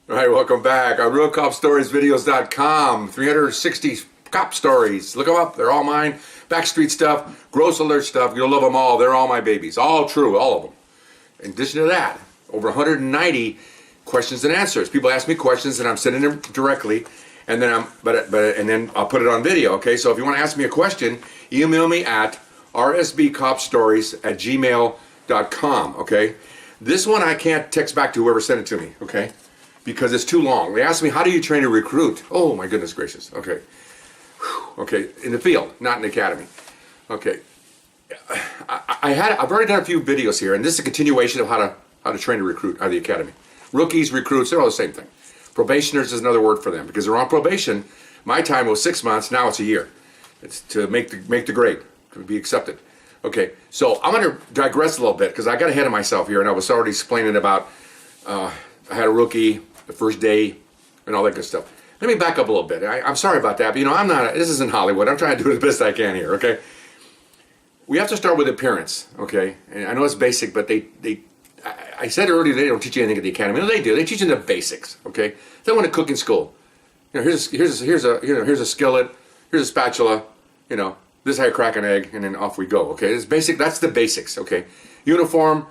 All right, welcome back on RealCopStoriesVideos.com. 360 cop stories. Look them up. They're all mine. Backstreet stuff, gross alert stuff. You'll love them all. They're all my babies. All true, all of them. In addition to that, over 190 questions and answers. People ask me questions and I'm sending them directly, and then then I'll put it on video. Okay, so if you want to ask me a question, email me at rsbcopstories@gmail.com. Okay, this one I can't text back to whoever sent it to me. Okay. Because it's too long. They asked me, how do you train a recruit? Oh my goodness gracious. Okay. Whew. Okay, in the field, not in the academy. Okay. I've already done a few videos here, and this is a continuation of how to train a recruit out of the academy. Rookies, recruits, they're all the same thing. Probationers is another word for them because they're on probation. My time was 6 months, now it's a year. It's to make the grade, to be accepted. Okay, so I'm going to digress a little bit because I got ahead of myself here, and I was already explaining about I had a rookie the first day and all that good stuff. Let me back up a little bit. I'm sorry about that, but this isn't Hollywood. I'm trying to do the best I can here, okay? We have to start with appearance, okay? And I know it's basic, but I said earlier they don't teach you anything at the academy. No, they do. They teach you the basics, okay? They want to cook in school. Here's a skillet, here's a spatula, this is how you crack an egg, and then off we go, okay? It's basic. That's the basics, okay? Uniform.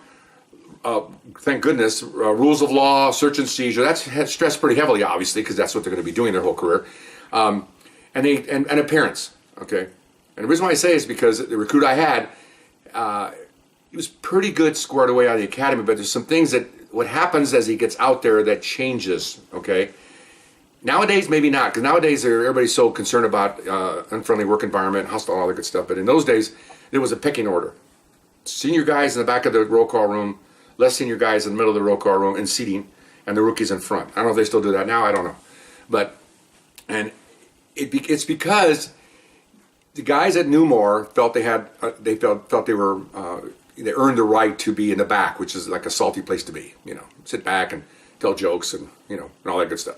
Thank goodness, rules of law, search and seizure, that's stressed pretty heavily, obviously, because that's what they're going to be doing their whole career. And appearance, okay? And the reason why I say is because the recruit I had, he was pretty good squared away out of the academy, but there's some things what happens as he gets out there that changes, okay? Nowadays, maybe not, because nowadays everybody's so concerned about unfriendly work environment, hostile, all that good stuff, but in those days, there was a pecking order. Senior guys in the back of the roll call room, less senior guys in the middle of the roll call room and seating, and the rookies in front. I don't know if they still do that now. I don't know, it's because the guys at Newmore felt they earned the right to be in the back, which is like a salty place to be. Sit back and tell jokes and all that good stuff.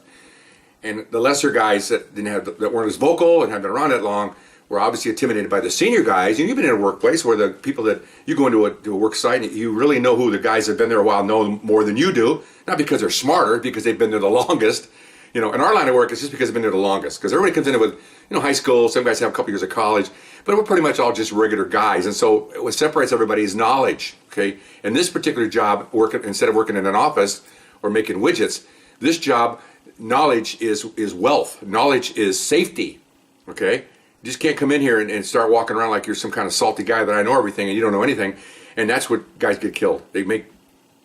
And the lesser guys that weren't as vocal and hadn't been around that long were obviously intimidated by the senior guys. And you've been in a workplace where the people that you go into a work site and you really know who the guys that have been there a while know more than you do. Not because they're smarter, because they've been there the longest. In our line of work, it's just because they've been there the longest. Because everybody comes in with high school, some guys have a couple years of college, but we're pretty much all just regular guys. And so what separates everybody is knowledge. Okay, and this particular job, instead of working in an office or making widgets, this job, knowledge is wealth. Knowledge is safety. Okay. You just can't come in here and start walking around like you're some kind of salty guy that I know everything and you don't know anything. And that's what guys get killed. They make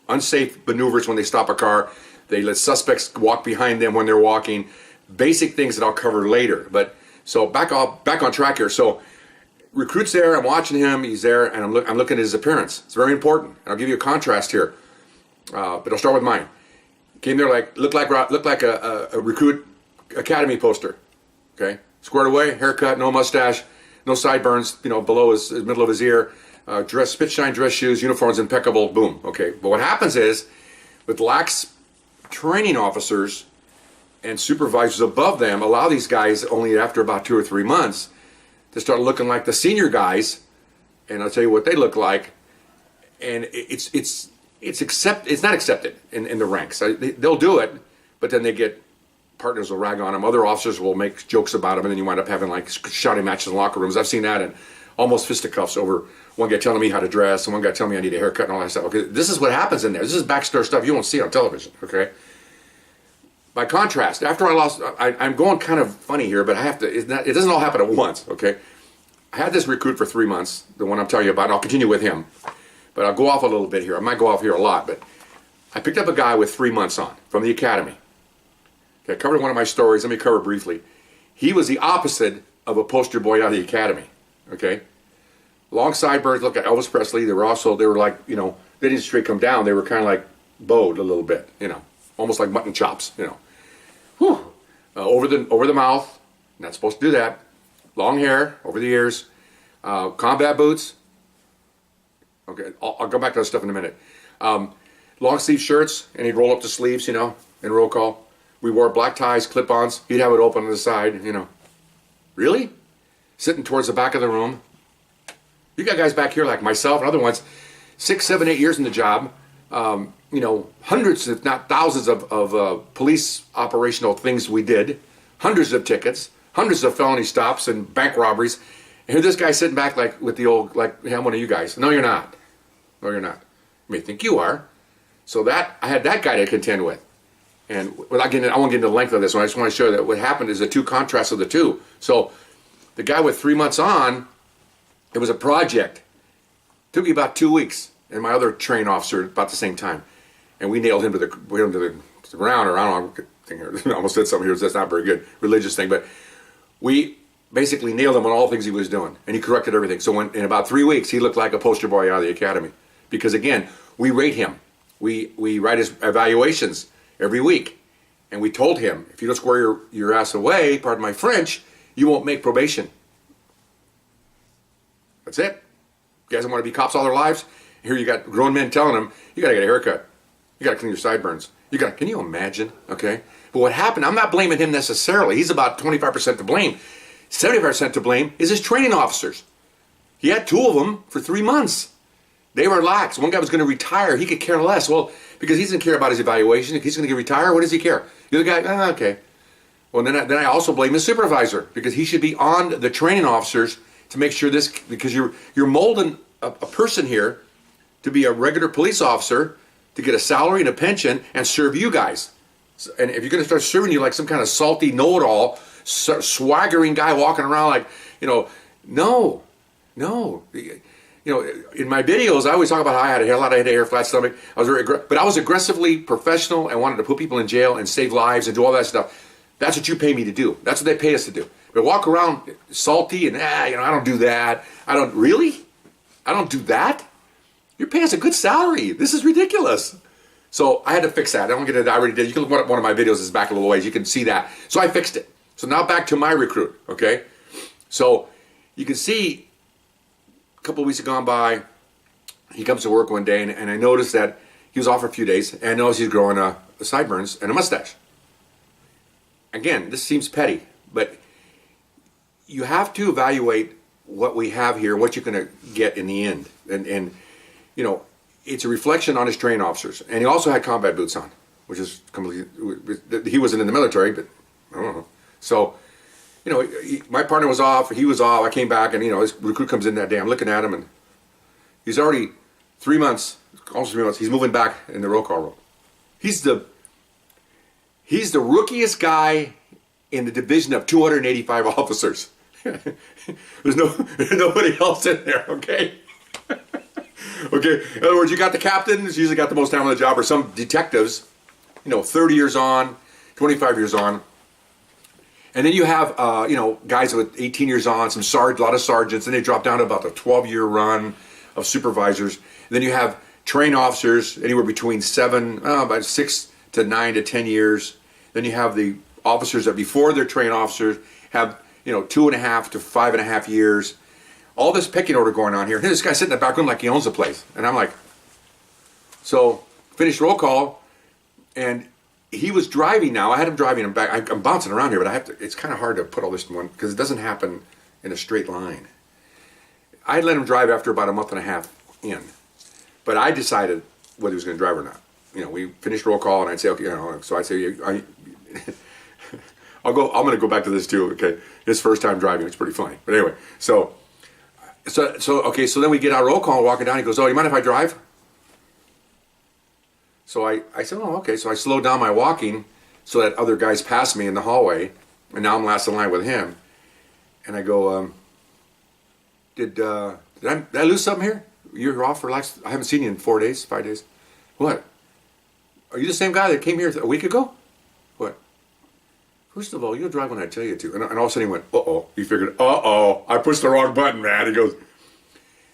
unsafe maneuvers when they stop a car. They let suspects walk behind them when they're walking. Basic things that I'll cover later. But so back on track here. So recruit's there. I'm watching him. He's there, and I'm looking at his appearance. It's very important. And I'll give you a contrast here. But I'll start with mine. Came there looked like a recruit academy poster. Okay. Squared away, haircut, no mustache, no sideburns, below his middle of his ear, spit shine dress shoes, uniforms impeccable, boom. Okay, but what happens is, with lax training officers and supervisors above them, allow these guys only after about 2 or 3 months to start looking like the senior guys, and I'll tell you what they look like, and it's not accepted in the ranks. They'll do it, but then they get. Partners will rag on them. Other officers will make jokes about them, and then you wind up having shouting matches in locker rooms. I've seen that, and almost fisticuffs over one guy telling me how to dress and one guy telling me I need a haircut and all that stuff. Okay, this is what happens in there. This is backstory stuff you won't see on television. Okay. By contrast, after I lost, I'm going kind of funny here, but I have to. It doesn't all happen at once. Okay. I had this recruit for 3 months, the one I'm telling you about. And I'll continue with him, but I'll go off a little bit here. I might go off here a lot, but I picked up a guy with 3 months on from the academy. Okay, I covered one of my stories. Let me cover briefly. He was the opposite of a poster boy out of the academy. Okay, long sideburns. Look at Elvis Presley. They were like, they didn't straight come down. They were kind of like bowed a little bit. Almost like mutton chops. Whew. Over the mouth. Not supposed to do that. Long hair over the ears. Combat boots. Okay, I'll go back to that stuff in a minute. Long sleeve shirts, and he'd roll up the sleeves. In roll call. We wore black ties, clip-ons. He'd have it open on the side, Really? Sitting towards the back of the room. You got guys back here like myself and other ones, 6, 7, 8 years in the job. hundreds, if not thousands of police operational things we did, hundreds of tickets, hundreds of felony stops and bank robberies. And here this guy sitting back like with the old, like, hey, I'm one of you guys. No, you're not. No, you're not. You may think you are. So that, I had that guy to contend with. And without getting, I won't get into the length of this one. I just want to show that what happened is the two contrasts of the two. So the guy with 3 months on, it was a project. Took me about 2 weeks. And my other trained officer about the same time. And we nailed him to the ground, or I don't know, I almost said something here that's not very good, religious thing, but we basically nailed him on all the things he was doing, and he corrected everything. So in about 3 weeks, he looked like a poster boy out of the academy. Because again, we rate him. We write his evaluations every week. And we told him, if you don't square your ass away, pardon my French, you won't make probation. That's it. You guys don't want to be cops all their lives? Here you got grown men telling them, you got to get a haircut. You got to clean your sideburns. Can you imagine? Okay. But what happened, I'm not blaming him necessarily. He's about 25% to blame. 75% to blame is his training officers. He had 2 of them for 3 months. They were lax. One guy was going to retire. He could care less. Well, because he doesn't care about his evaluation. If he's going to retire, what does he care? The other guy, okay. Well, then I also blame his supervisor, because he should be on the training officers to make sure this, because you're molding a person here to be a regular police officer, to get a salary and a pension and serve you guys. And if you're going to start serving you like some kind of salty know-it-all, swaggering guy walking around like, no. In my videos, I always talk about how I had a lot of head hair, flat stomach. But I was aggressively professional and wanted to put people in jail and save lives and do all that stuff. That's what you pay me to do. That's what they pay us to do. But walk around salty and, I don't do that. I don't do that? You're paying us a good salary. This is ridiculous. So I had to fix that. I don't get it. I already did. You can look at one of my videos. It's back a little ways. You can see that. So I fixed it. So now back to my recruit. Okay. So you can see a couple of weeks have gone by. He comes to work one day, and I noticed that he was off for a few days, and I noticed he's growing sideburns and a mustache. Again, this seems petty, but you have to evaluate what we have here, what you're going to get in the end, and it's a reflection on his trained officers. And he also had combat boots on, which is completely, he wasn't in the military, but I don't know. So, my partner was off, he was off, I came back, and his recruit comes in that day. I'm looking at him, and he's already 3 months, almost 3 months, he's moving back in the roll call room. He's the rookiest guy in the division of 285 officers. There's nobody else in there, okay? Okay, in other words, you got the captain, who's usually got the most time on the job, or some detectives, 30 years on, 25 years on. And then you have, guys with 18 years on, a lot of sergeants, and they drop down to about a 12-year run of supervisors. And then you have trained officers, anywhere between about 6 to 9 to 10 years. Then you have the officers that before they're trained officers have, 2.5 to 5.5 years. All this pecking order going on here. Here's this guy sitting in the back room like he owns the place. And I'm like, so finished roll call, and he was driving now. I had him driving him back. I'm bouncing around here, but it's kind of hard to put all this in one, because it doesn't happen in a straight line. I let him drive after about a month and a half in. But I decided whether he was going to drive or not. We finished roll call, and I'd say, okay, so I'd say, I'm going to go back to this too, okay? His first time driving, it's pretty funny. But anyway, so then we get out roll call and walking down. He goes, oh, you mind if I drive? So I said, oh, okay. So I slowed down my walking so that other guys passed me in the hallway, and now I'm last in line with him. And I go, did I lose something here? You're off for I haven't seen you in 4 days, 5 days. What? Are you the same guy that came here a week ago? What? First of all, you'll drive when I tell you to. And all of a sudden he went, uh-oh. He figured, uh-oh, I pushed the wrong button, man. He goes,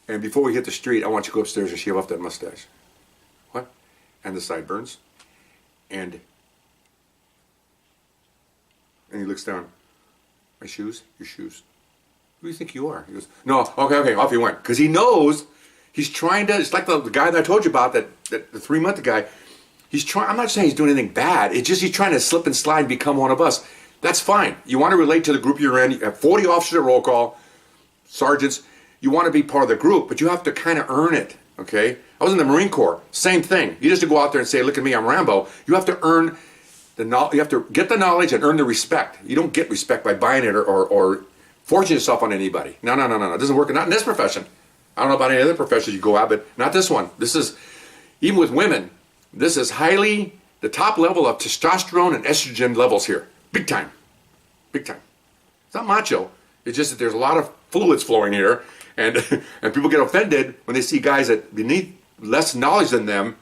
and before we hit the street, I want you to go upstairs and shave off that mustache. What? And the sideburns. And he looks down. My shoes? Your shoes. Who do you think you are? He goes, no, okay, off he went. Because he knows he's trying to, it's like the guy that I told you about, that the 3-month guy. I'm not saying he's doing anything bad. It's just he's trying to slip and slide and become one of us. That's fine. You want to relate to the group you're in. You have 40 officers at roll call, sergeants. You want to be part of the group, but you have to kind of earn it, okay? I was in the Marine Corps. Same thing. You just to go out there and say, look at me, I'm Rambo. You have to earn the knowledge. You have to get the knowledge and earn the respect. You don't get respect by buying it or forcing yourself on anybody. No. It doesn't work. Not in this profession. I don't know about any other professions you go out, but not this one. This is, even with women, this is highly the top level of testosterone and estrogen levels here. Big time. Big time. It's not macho. It's just that there's a lot of fluids flowing here, and and people get offended when they see guys that need less knowledge than them,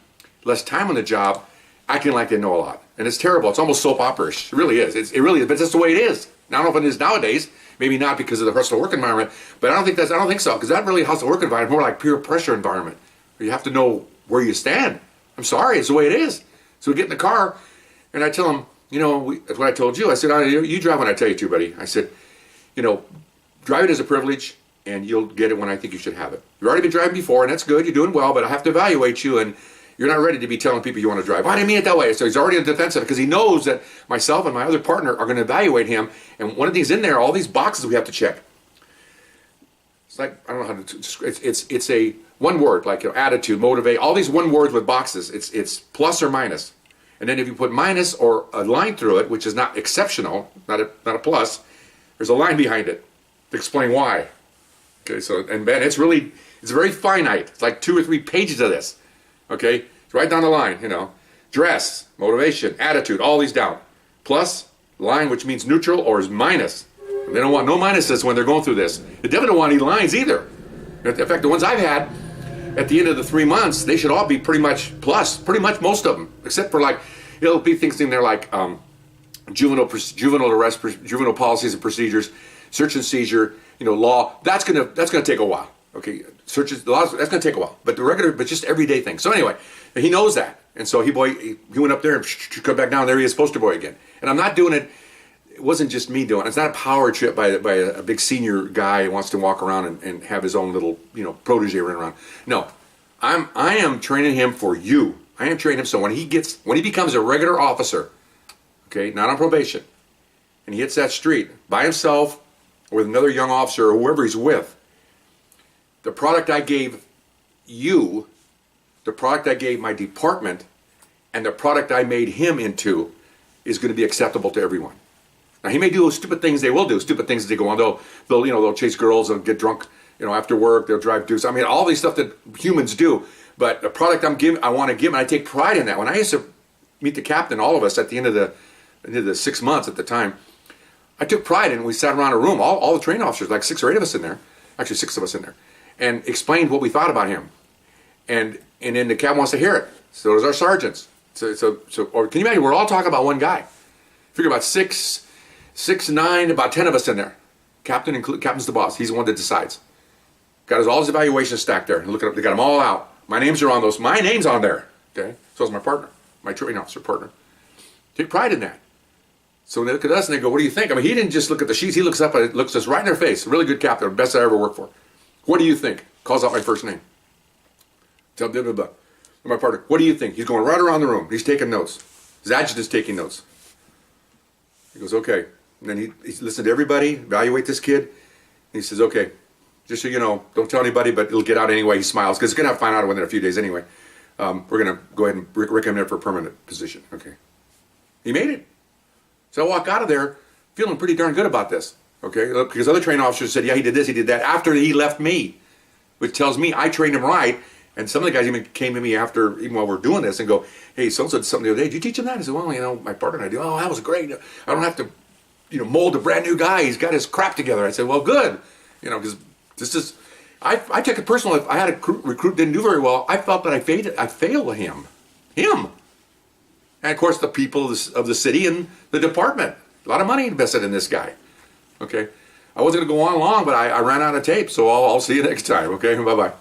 less time on the job, acting like they know a lot. And it's terrible. It's almost soap opera-ish. It really is. It really is. But that's the way it is. I don't know if it is nowadays. Maybe not because of the hostile work environment. But I don't think so. Because that really hostile work environment is more like peer pressure environment. Where you have to know where you stand. I'm sorry. It's the way it is. So we get in the car, and I tell him, that's what I told you. I said, you drive when I tell you to, buddy. I said, driving is a privilege, and you'll get it when I think you should have it. You've already been driving before, and that's good. You're doing well, but I have to evaluate you, and you're not ready to be telling people you want to drive. Well, I didn't mean it that way. So he's already on the defensive because he knows that myself and my other partner are going to evaluate him. And one of these in there, all these boxes we have to check. It's like, I don't know how to describe it. It's a one word, like attitude, motivate, all these one words with boxes. It's plus or minus. And then if you put minus or a line through it, which is not exceptional, not a plus, there's a line behind it to explain why. Okay, so, and Ben, it's very finite. It's like 2 or 3 pages of this. Okay, it's right down the line, dress, motivation, attitude, all these down. Plus, line, which means neutral, or is minus. And they don't want no minuses when they're going through this. They definitely don't want any lines either. In fact, the ones I've had, at the end of the 3 months, they should all be pretty much plus, pretty much most of them, except for it'll be things in there like juvenile arrest, juvenile policies and procedures, search and seizure, law. That's gonna take a while. Okay, searches, the laws, that's going to take a while. But but just everyday things. So anyway, he knows that. And so he went up there and come back down. There he is, poster boy again. And I'm not doing it. It wasn't just me doing it. It's not a power trip by a big senior guy who wants to walk around and have his own little, protege run around. No, I am training him for you. I am training him so when he becomes a regular officer, okay, not on probation, and he hits that street by himself or with another young officer or whoever he's with, the product I gave you, the product I gave my department, and the product I made him into is going to be acceptable to everyone. Now he may do stupid things. They will do stupid things as they go on. They'll chase girls. They'll get drunk. After work, they'll drive dukes. I mean, all these stuff that humans do. But the product I want to give, and I take pride in that. When I used to meet the captain, all of us at the end of the 6 months at the time, I took pride in it. We sat around a room, all the training officers, like 6 or 8 of us in there, actually 6 of us in there, and explained what we thought about him. And then the captain wants to hear it. So does our sergeants. Or can you imagine? We're all talking about one guy. Figure about 6, 9, about 10 of us in there. Captain's the boss. He's the one that decides. Got all his evaluations stacked there. Look at, they got them all out. My names are on those. My name's on there. Okay. So is my partner, my training officer partner. Take pride in that. So they look at us and they go, "What do you think?" I mean, he didn't just look at the sheets. He looks up and looks us right in their face. Really good captain, best I ever worked for. "What do you think?" Calls out my first name. Tell blah blah blah. My partner, "What do you think?" He's going right around the room. He's taking notes. His adjutant's taking notes. He goes, "Okay." And then he listened to everybody, evaluate this kid. And he says, "Okay, just so you know, don't tell anybody, but it'll get out anyway." He smiles because he's going to find out within a few days anyway. We're going to go ahead and recommend it for a permanent position. Okay. He made it. So I walk out of there feeling pretty darn good about this. Okay. Because other training officers said, "Yeah, he did this, he did that," after he left me, which tells me I trained him right. And some of the guys even came to me after, even while we're doing this, and go, "Hey, so-and-so did something the other day. Did you teach him that?" I said, "Well, my partner and I do." "Oh, that was great. I don't have to, mold a brand new guy. He's got his crap together." I said, "Well, good." Because this is, I took it personal. If I had a recruit didn't do very well, I felt that I failed him. And of course the people of the city and the department. A lot of money invested in this guy. Okay. I wasn't going to go on long, but I ran out of tape, so I'll see you next time. Okay, bye-bye.